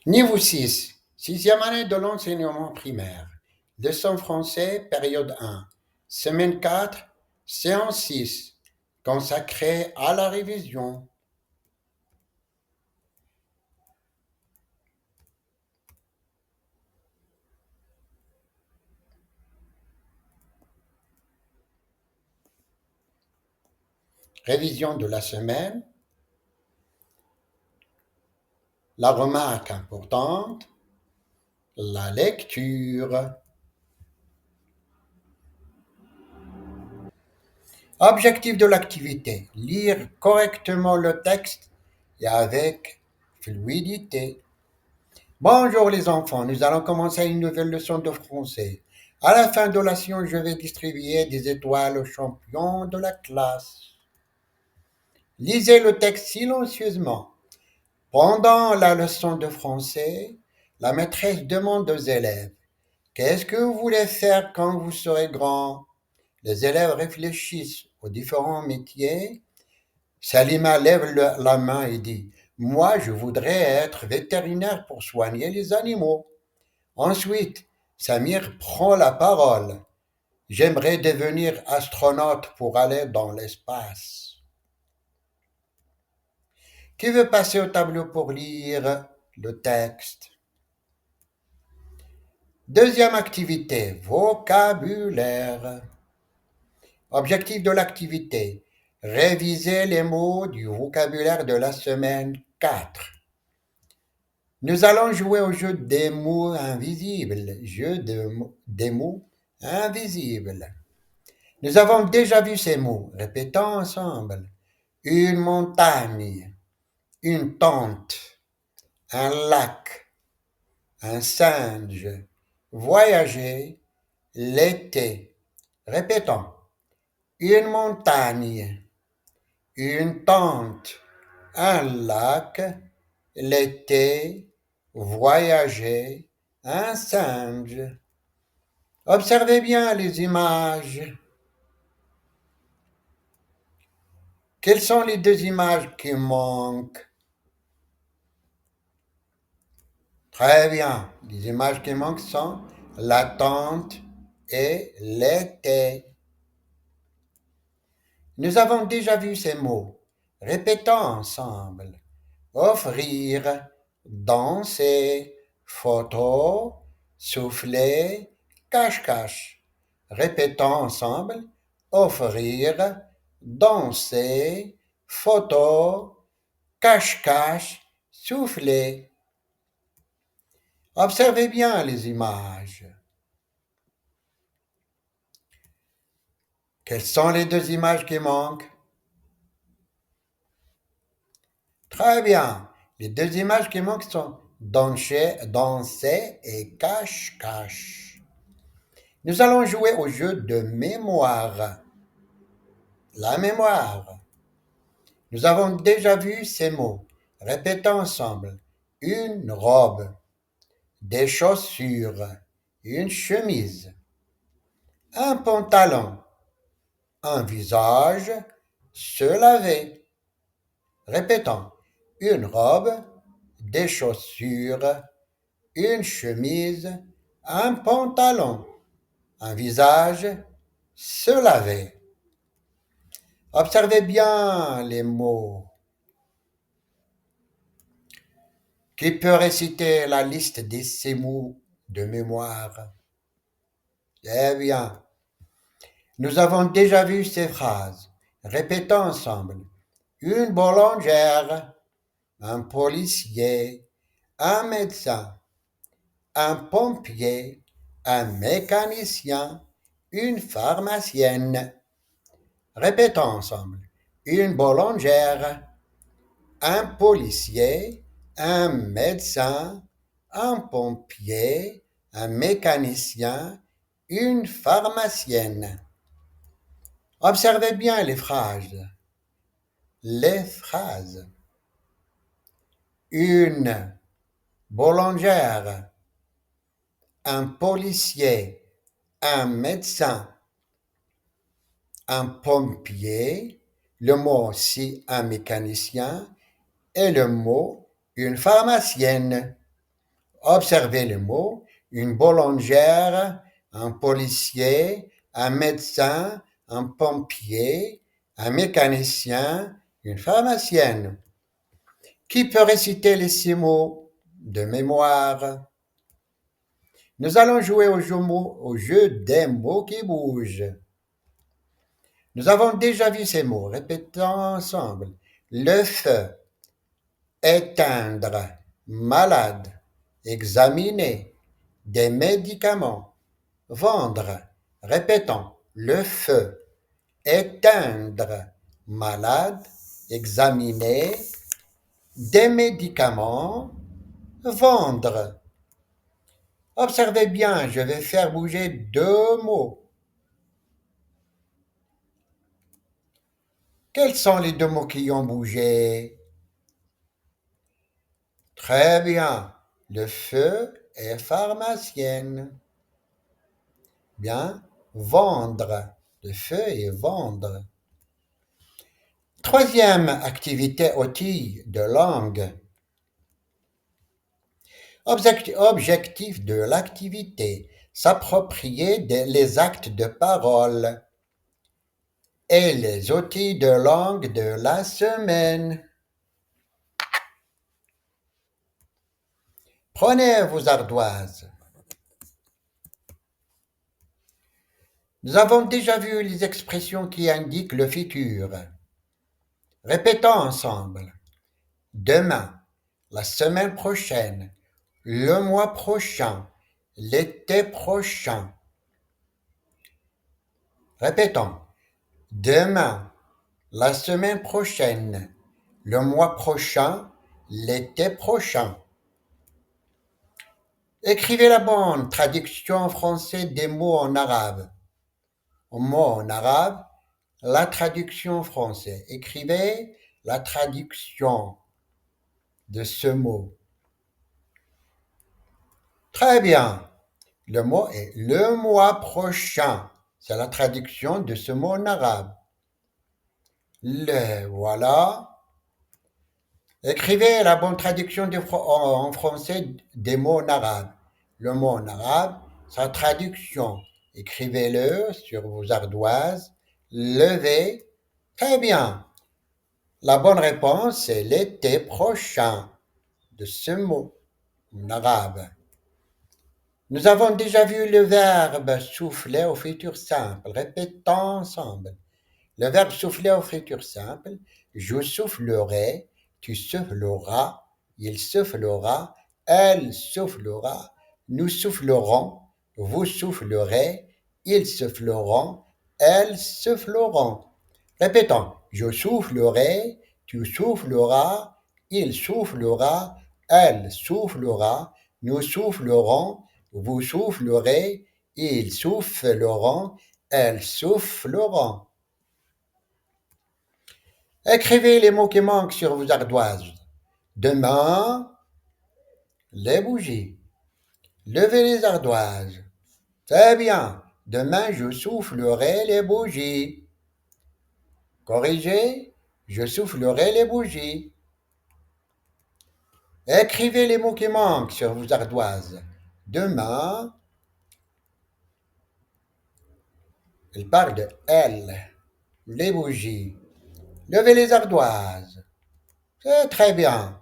Niveau 6, sixième année de l'enseignement primaire. Leçon français, période 1. Semaine 4, séance 6, consacrée à la révision. Révision de la semaine. La remarque importante. La lecture. Objectif de l'activité. Lire correctement le texte et avec fluidité. Bonjour les enfants, nous allons commencer une nouvelle leçon de français. À la fin de la séance, je vais distribuer des étoiles aux champions de la classe. Lisez le texte silencieusement. Pendant la leçon de français, la maîtresse demande aux élèves: qu'est-ce que vous voulez faire quand vous serez grand? Les élèves réfléchissent aux différents métiers. Salima lève la main et dit: moi, je voudrais être vétérinaire pour soigner les animaux. Ensuite, Samir prend la parole. J'aimerais devenir astronaute pour aller dans l'espace. Qui veut passer au tableau pour lire le texte? Deuxième activité, vocabulaire. Objectif de l'activité, réviser les mots du vocabulaire de la semaine 4. Nous allons jouer au jeu des mots invisibles. Des mots invisibles. Nous avons déjà vu ces mots. Répétons ensemble. Une montagne, une tente, un lac, un singe, voyager, l'été. Répétons. Une montagne, une tente, un lac, l'été, voyager, un singe. Observez bien les images. Quelles sont les deux images qui manquent? Très bien. Les images qui manquent sont la tente et l'été. Nous avons déjà vu ces mots. Répétons ensemble. Offrir, danser, photo, souffler, cache-cache. Répétons ensemble. Offrir, danser, photo, cache-cache, souffler. Observez bien les images. Quelles sont les deux images qui manquent? Très bien. Les deux images qui manquent sont danser et cache-cache. Nous allons jouer au jeu de mémoire. La mémoire. Nous avons déjà vu ces mots. Répétons ensemble. Une robe, des chaussures, une chemise, un pantalon, un visage, se laver. Répétons. Une robe, des chaussures, une chemise, un pantalon, un visage, se laver. Observez bien les mots. Qui peut réciter la liste de ces mots de mémoire? Eh bien, nous avons déjà vu ces phrases. Répétons ensemble. Une boulangère, un policier, un médecin, un pompier, un mécanicien, une pharmacienne. Répétons ensemble. Une boulangère, un policier, un médecin, un pompier, un mécanicien, une pharmacienne. Observez bien les phrases. Les phrases. Une boulangère, un policier, un médecin, un pompier, le mot aussi un mécanicien et le mot une pharmacienne. Observez les mots. Une boulangère, un policier, un médecin, un pompier, un mécanicien, une pharmacienne. Qui peut réciter les 6 mots de mémoire? Nous allons jouer au jeu des mots qui bougent. Nous avons déjà vu ces mots. Répétons ensemble. Le feu, éteindre, malade, examiner, des médicaments, vendre. Répétons. Le feu, éteindre, malade, examiner, des médicaments, vendre. Observez bien, je vais faire bouger 2 mots. Quels sont les 2 mots qui ont bougé? Très bien. Le feu est pharmacienne. Bien. Vendre. Le feu est vendre. Troisième activité outil de langue. Objectif de l'activité. S'approprier les actes de parole et les outils de langue de la semaine. Prenez vos ardoises. Nous avons déjà vu les expressions qui indiquent le futur. Répétons ensemble. Demain, la semaine prochaine, le mois prochain, l'été prochain. Répétons. Demain, la semaine prochaine, le mois prochain, l'été prochain. Écrivez la bonne traduction en français des mots en arabe. Mot en arabe, la traduction en français. Écrivez la traduction de ce mot. Très bien. Le mot est le mois prochain. C'est la traduction de ce mot en arabe. Voilà. Écrivez la bonne traduction en français des mots en arabe. Le mot en arabe, sa traduction. Écrivez-le sur vos ardoises. Levez. Très bien. La bonne réponse, c'est l'été prochain de ce mot en arabe. Nous avons déjà vu le verbe souffler au futur simple. Répétons ensemble. Le verbe souffler au futur simple. Je soufflerai, tu souffleras, il soufflera, elle soufflera, nous soufflerons, vous soufflerez, ils souffleront, elles souffleront. Répétons. Je soufflerai, tu souffleras, il soufflera, elle soufflera, nous soufflerons, vous soufflerez, ils souffleront, elles souffleront. Écrivez les mots qui manquent sur vos ardoises. Demain, les bougies. Levez les ardoises. Très bien. Demain, je soufflerai les bougies. Corrigez. Je soufflerai les bougies. Écrivez les mots qui manquent sur vos ardoises. Demain, il parle de elle, les bougies. Levez les ardoises. C'est très bien.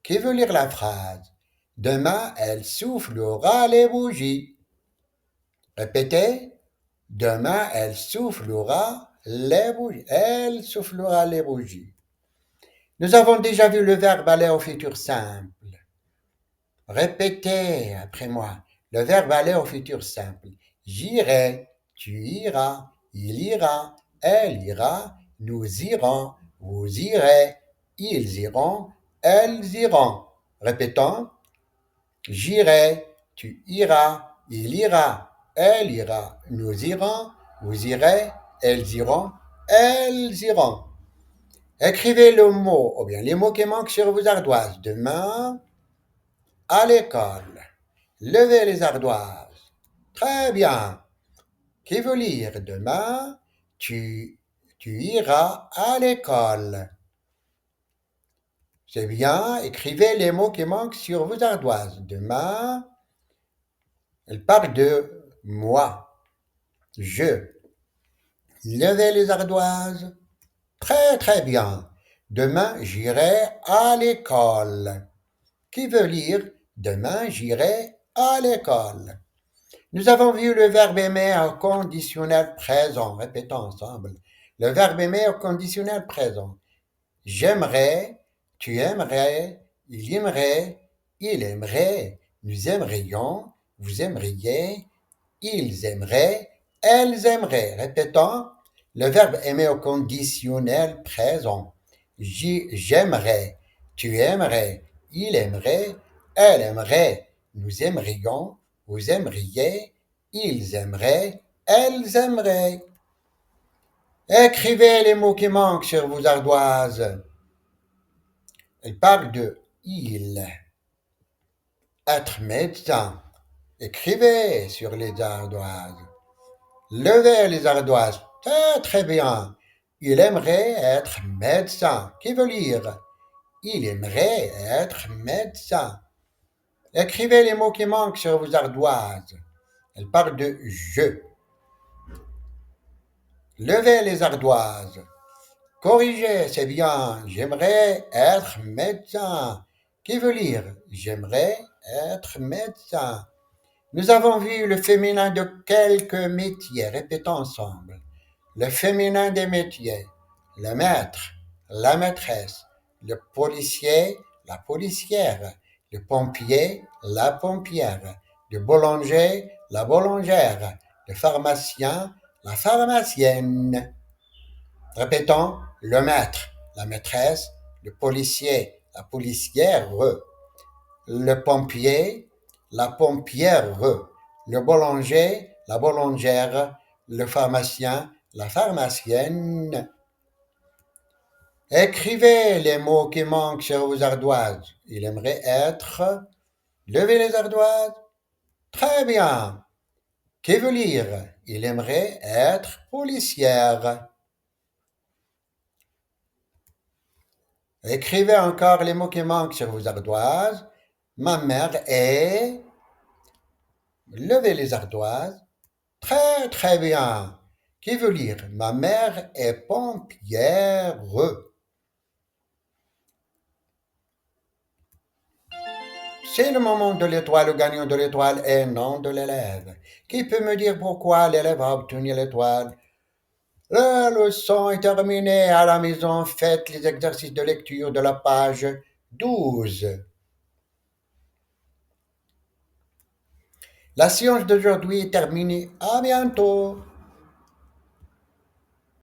Qui veut lire la phrase? Demain, elle soufflera les bougies. Répétez. Demain, elle soufflera les bougies. Elle soufflera les bougies. Nous avons déjà vu le verbe aller au futur simple. Répétez après moi. Le verbe aller au futur simple. J'irai, tu iras, il ira, elle ira, nous irons, vous irez, ils iront, elles iront. Répétons. J'irai, tu iras, il ira, elle ira, nous irons, vous irez, elles iront, elles iront. Écrivez le mot, ou bien les mots qui manquent sur vos ardoises. Demain, à l'école. Levez les ardoises. Très bien. Qui veut lire? Demain, tu iras à l'école. C'est bien. Écrivez les mots qui manquent sur vos ardoises. Demain, elle parle de moi. Je. Levez les ardoises. Très très bien. Demain, j'irai à l'école. Qui veut lire demain, j'irai à l'école. Nous avons vu le verbe aimer au conditionnel présent. Répétons ensemble. Le verbe aimer au conditionnel présent. J'aimerais, tu aimerais, il aimerait, nous aimerions, vous aimeriez, ils aimeraient, elles aimeraient. Répétons, le verbe aimer au conditionnel présent. J'aimerais, tu aimerais, il aimerait, elle aimerait, nous aimerions, vous aimeriez, ils aimeraient, elles aimeraient. Écrivez les mots qui manquent sur vos ardoises. Elle parle de il. Être médecin. Écrivez sur les ardoises. Levez les ardoises. Très, très bien. Il aimerait être médecin. Qui veut lire? Il aimerait être médecin. Écrivez les mots qui manquent sur vos ardoises. Elle parle de je. Levez les ardoises. Corrigez, c'est bien. J'aimerais être médecin. Qui veut lire? J'aimerais être médecin. Nous avons vu le féminin de quelques métiers. Répétons ensemble. Le féminin des métiers. Le maître, la maîtresse. Le policier, la policière. Le pompier, la pompière. Le boulanger, la boulangère. Le pharmacien, la pharmacienne. Répétons, le maître, la maîtresse, le policier, la policière, le pompier, la pompière, le boulanger, la boulangère, le pharmacien, la pharmacienne. Écrivez les mots qui manquent sur vos ardoises. Il aimerait être. Levez les ardoises. Très bien. Qui veut lire? Il aimerait être policière. Écrivez encore les mots qui manquent sur vos ardoises. Ma mère est. Levez les ardoises. Très très bien. Qui veut lire? Ma mère est pompière. C'est le moment de l'étoile. Le gagnant de l'étoile est nom de l'élève. Qui peut me dire pourquoi l'élève a obtenu l'étoile? La leçon est terminée. À la maison, faites les exercices de lecture de la page 12. La séance d'aujourd'hui est terminée. À bientôt.